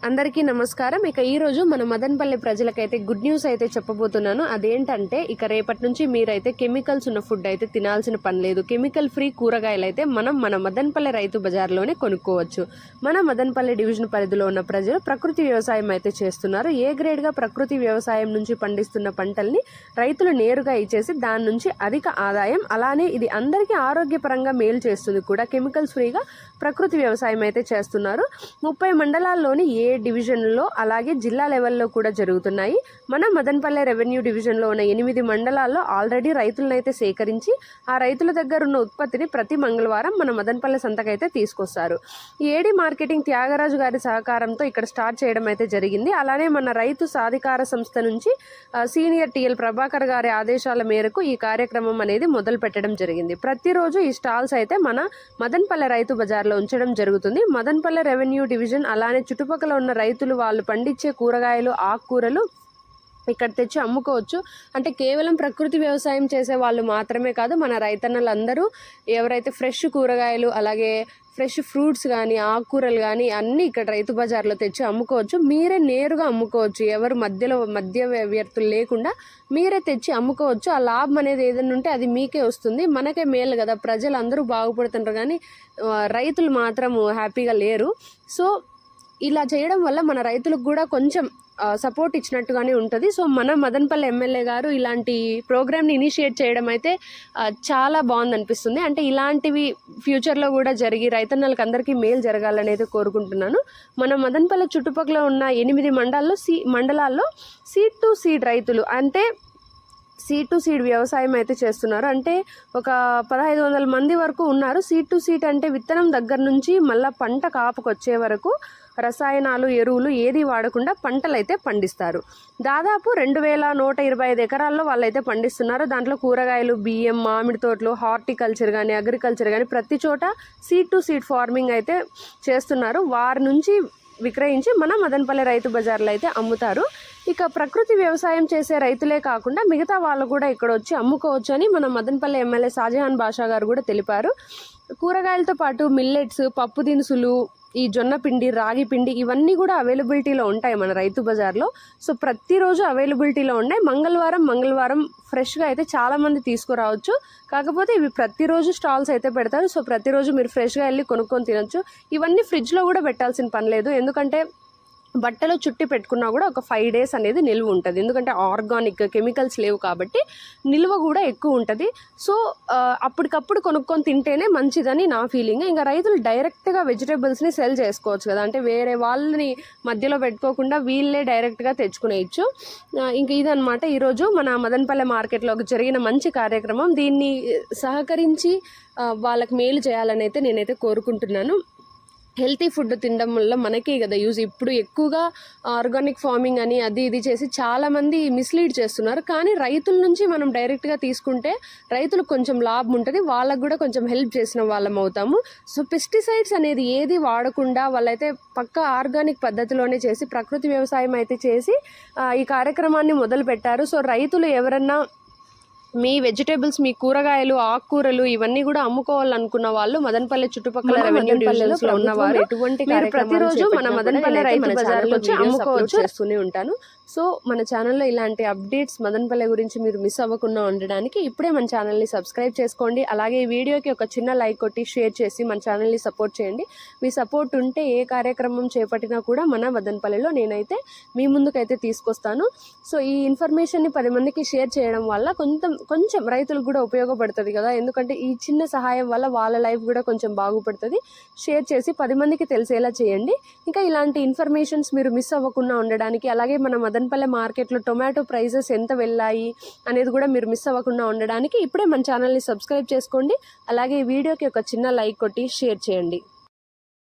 అందరికీ నమస్కారం. ఈ రోజు మన మదనపల్లి ప్రజలకైతే గుడ్ న్యూస్ అయితే చెప్పబోతున్నాను. అదేంటంటే రేపటి నుంచి మీరైతే కెమికల్స్ ఉన్న ఫుడ్ అయితే తినాల్సిన పని లేదు. కెమికల్ ఫ్రీ కూరగాయలు అయితే మన మదనపల్లి రైతు బజార్లోనే కొనుక్కోవచ్చు. మన మదనపల్లి డివిజన్ పరిధిలో ఉన్న ప్రజలు ప్రకృతి వ్యవసాయం అయితే చేస్తున్నారు. ఏ గ్రేడ్గా ప్రకృతి వ్యవసాయం నుంచి పండిస్తున్న పంటల్ని రైతులు నేరుగా ఇచ్చేసి దాని నుంచి అధిక ఆదాయం, అలానే ఇది అందరికీ ఆరోగ్యపరంగా మేలు చేస్తుంది కూడా. కెమికల్స్ ఫ్రీగా ప్రకృతి వ్యవసాయం అయితే చేస్తున్నారు. 30 మండలాల్లోని ఏ డివిజన్లో అలాగే జిల్లా లెవెల్లో కూడా జరుగుతున్నాయి. మన మదనపల్లె రెవెన్యూ డివిజన్లో ఉన్న 8 మండలాల్లో ఆల్రెడీ రైతులను అయితే సేకరించి ఆ రైతుల దగ్గర ఉన్న ఉత్పత్తిని ప్రతి మంగళవారం మన మదనపల్లె సంతకైతే తీసుకొస్తారు. ఏడి మార్కెటింగ్ త్యాగరాజు గారి సహకారంతో ఇక్కడ స్టార్ట్ చేయడం అయితే జరిగింది. అలానే మన రైతు సాధికార సంస్థ నుంచి సీనియర్ టిఎల్ ప్రభాకర్ గారి ఆదేశాల మేరకు ఈ కార్యక్రమం అనేది మొదలు పెట్టడం జరిగింది. ప్రతిరోజు ఈ స్టాల్స్ అయితే మన మదనపల్లె రైతు బజార్లో ఉంచడం జరుగుతుంది. మదనపల్లె రెవెన్యూ డివిజన్ అలానే చుట్టుపక్కల ఉన్న రైతులు వాళ్ళు పండించే కూరగాయలు, ఆకుకూరలు ఇక్కడ తెచ్చి అమ్ముకోవచ్చు. అంటే కేవలం ప్రకృతి వ్యవసాయం చేసే వాళ్ళు మాత్రమే కాదు, మన రైతన్నలందరూ ఎవరైతే ఫ్రెష్ కూరగాయలు అలాగే ఫ్రెష్ ఫ్రూట్స్ కానీ ఆకుకూరలు కానీ అన్నీ ఇక్కడ రైతు బజార్లో తెచ్చి అమ్ముకోవచ్చు. మీరే నేరుగా అమ్ముకోవచ్చు. ఎవరు మధ్య వ్యర్థులు లేకుండా మీరే తెచ్చి అమ్ముకోవచ్చు. ఆ లాభం అనేది ఏదైనా ఉంటే అది మీకే వస్తుంది, మనకే మేలు కదా. ప్రజలు అందరూ బాగుపడుతుంటారు కానీ రైతులు మాత్రం హ్యాపీగా లేరు. సో ఇలా చేయడం వల్ల మన రైతులకు కూడా కొంచెం సపోర్ట్ ఇచ్చినట్టుగానే ఉంటుంది. సో మన మదనపల్లి ఎమ్మెల్యే గారు ఇలాంటి ప్రోగ్రామ్ని ఇనిషియేట్ చేయడం అయితే చాలా బాగుంది అనిపిస్తుంది. అంటే ఇలాంటివి ఫ్యూచర్లో కూడా జరిగి రైతన్నలకు అందరికీ మేలు జరగాలనేది కోరుకుంటున్నాను. మన మదనపల్లి చుట్టుపక్కల ఉన్న 8 మండలాల్లో సీడ్ టు సీడ్ రైతులు, అంటే సీడ్ టు సీడ్ వ్యవసాయం అయితే చేస్తున్నారు. అంటే ఒక 1500 మంది వరకు ఉన్నారు. సీడ్ టు సీడ్ అంటే విత్తనం దగ్గర నుంచి మళ్ళీ పంట కాపుకు వచ్చే వరకు రసాయనాలు, ఎరువులు ఏది వాడకుండా పంటలు అయితే పండిస్తారు. దాదాపు 2125 ఎకరాల్లో వాళ్ళైతే పండిస్తున్నారు. దాంట్లో కూరగాయలు, బియ్యం, మామిడి తోటలు, హార్టికల్చర్ కానీ అగ్రికల్చర్ కానీ ప్రతి చోట సీడ్ టు సీడ్ ఫార్మింగ్ అయితే చేస్తున్నారు. వారి నుంచి విక్రయించి మన మదనపల్లి రైతు బజార్లో అయితే అమ్ముతారు. ప్రకృతి వ్యవసాయం చేసే రైతులే కాకుండా మిగతా వాళ్ళు కూడా ఇక్కడ వచ్చి అమ్ముకోవచ్చు అని మన మదనపల్లి ఎమ్మెల్యే షాజహాన్ బాషా గారు కూడా తెలిపారు. కూరగాయలతో పాటు మిల్లెట్స్, పప్పు దినుసులు, ఈ జొన్న పిండి, రాగి పిండి ఇవన్నీ కూడా అవైలబిలిటీలో ఉంటాయి మన రైతు బజార్లో. సో ప్రతిరోజు అవైలబిలిటీలో ఉన్నాయి. మంగళవారం ఫ్రెష్గా అయితే చాలామంది తీసుకురావచ్చు. కాకపోతే ఇవి ప్రతిరోజు స్టాల్స్ అయితే పెడతారు. సో ప్రతిరోజు మీరు ఫ్రెష్గా వెళ్ళి కొనుక్కొని తినొచ్చు. ఇవన్నీ ఫ్రిడ్జ్లో కూడా పెట్టాల్సిన పని లేదు, ఎందుకంటే బట్టలో చుట్టి పెట్టుకున్నా కూడా ఒక 5 days అనేది నిల్వ ఉంటుంది. ఎందుకంటే ఆర్గానిక్, కెమికల్స్ లేవు కాబట్టి నిల్వ కూడా ఎక్కువ ఉంటుంది. సో అప్పటికప్పుడు కొనుక్కొని తింటేనే మంచిదని నా ఫీలింగ్. ఇంకా రైతులు డైరెక్ట్గా వెజిటేబుల్స్ని సెల్ చేసుకోవచ్చు కదా, అంటే వేరే వాళ్ళని మధ్యలో పెట్టుకోకుండా వీళ్ళే డైరెక్ట్గా తెచ్చుకునేయచ్చు. ఇదనమాట ఈరోజు మన మదనపల్లె మార్కెట్లో జరిగిన మంచి కార్యక్రమం. దీన్ని సహకరించి వాళ్ళకి మేలు చేయాలని అయితే నేనైతే కోరుకుంటున్నాను. హెల్తీ ఫుడ్ తినడం వల్ల మనకే కదా యూజ్. ఇప్పుడు ఎక్కువగా ఆర్గానిక్ ఫార్మింగ్ అని అది ఇది చేసి చాలామంది మిస్లీడ్ చేస్తున్నారు. కానీ రైతుల నుంచి మనం డైరెక్ట్గా తీసుకుంటే రైతులకు కొంచెం లాభం ఉంటుంది, వాళ్ళకు కూడా కొంచెం హెల్ప్ చేసిన వాళ్ళం అవుతాము. సో పెస్టిసైడ్స్ అనేది ఏది వాడకుండా వాళ్ళైతే పక్కా ఆర్గానిక్ పద్ధతిలోనే చేసి ప్రకృతి వ్యవసాయం అయితే చేసి ఈ కార్యక్రమాన్ని మొదలు పెట్టారు. సో రైతులు ఎవరన్నా మీ వెజిటేబుల్స్, మీ కూరగాయలు, ఆకుకూరలు ఇవన్నీ కూడా అమ్ముకోవాలనుకున్న వాళ్ళు మదనపల్లి చుట్టుపక్కల రెవెన్యూ డివిజన్స్ లో ఉన్నవారు ప్రతిరోజు మన మదనపల్లి రైతు బజార్కి వచ్చి అమ్ముకోవచ్చు చేస్తూనే ఉంటాను. సో మన ఛానల్లో ఇలాంటి అప్డేట్స్ మదనపల్లి గురించి మీరు మిస్ అవ్వకుండా ఉండడానికి ఇప్పుడే మన ఛానల్ని సబ్స్క్రైబ్ చేసుకోండి. అలాగే ఈ వీడియోకి ఒక చిన్న లైక్ కొట్టి షేర్ చేసి మన ఛానల్ని సపోర్ట్ చేయండి. మీ సపోర్ట్ ఉంటే ఏ కార్యక్రమం చేపట్టినా కూడా మన మదనపల్లిలో నేనైతే మీ ముందుకైతే తీసుకొస్తాను. సో ఈ ఇన్ఫర్మేషన్ని 10 మందికి షేర్ చేయడం వల్ల కొంచెం రైతులకు కూడా ఉపయోగపడుతుంది కదా, ఎందుకంటే ఈ చిన్న సహాయం వల్ల వాళ్ళ లైఫ్ కూడా కొంచెం బాగుపడుతుంది. షేర్ చేసి 10 మందికి తెలిసేలా చేయండి. ఇలాంటి ఇన్ఫర్మేషన్స్ మీరు మిస్ అవ్వకుండా ఉండడానికి, అలాగే మన మదనపల్లె మార్కెట్లో టొమాటో ప్రైజెస్ ఎంత వెళ్ళాయి అనేది కూడా మీరు మిస్ అవ్వకుండా ఉండడానికి ఇప్పుడే మన ఛానల్ని సబ్స్క్రైబ్ చేసుకోండి. అలాగే ఈ వీడియోకి ఒక చిన్న లైక్ కొట్టి షేర్ చేయండి.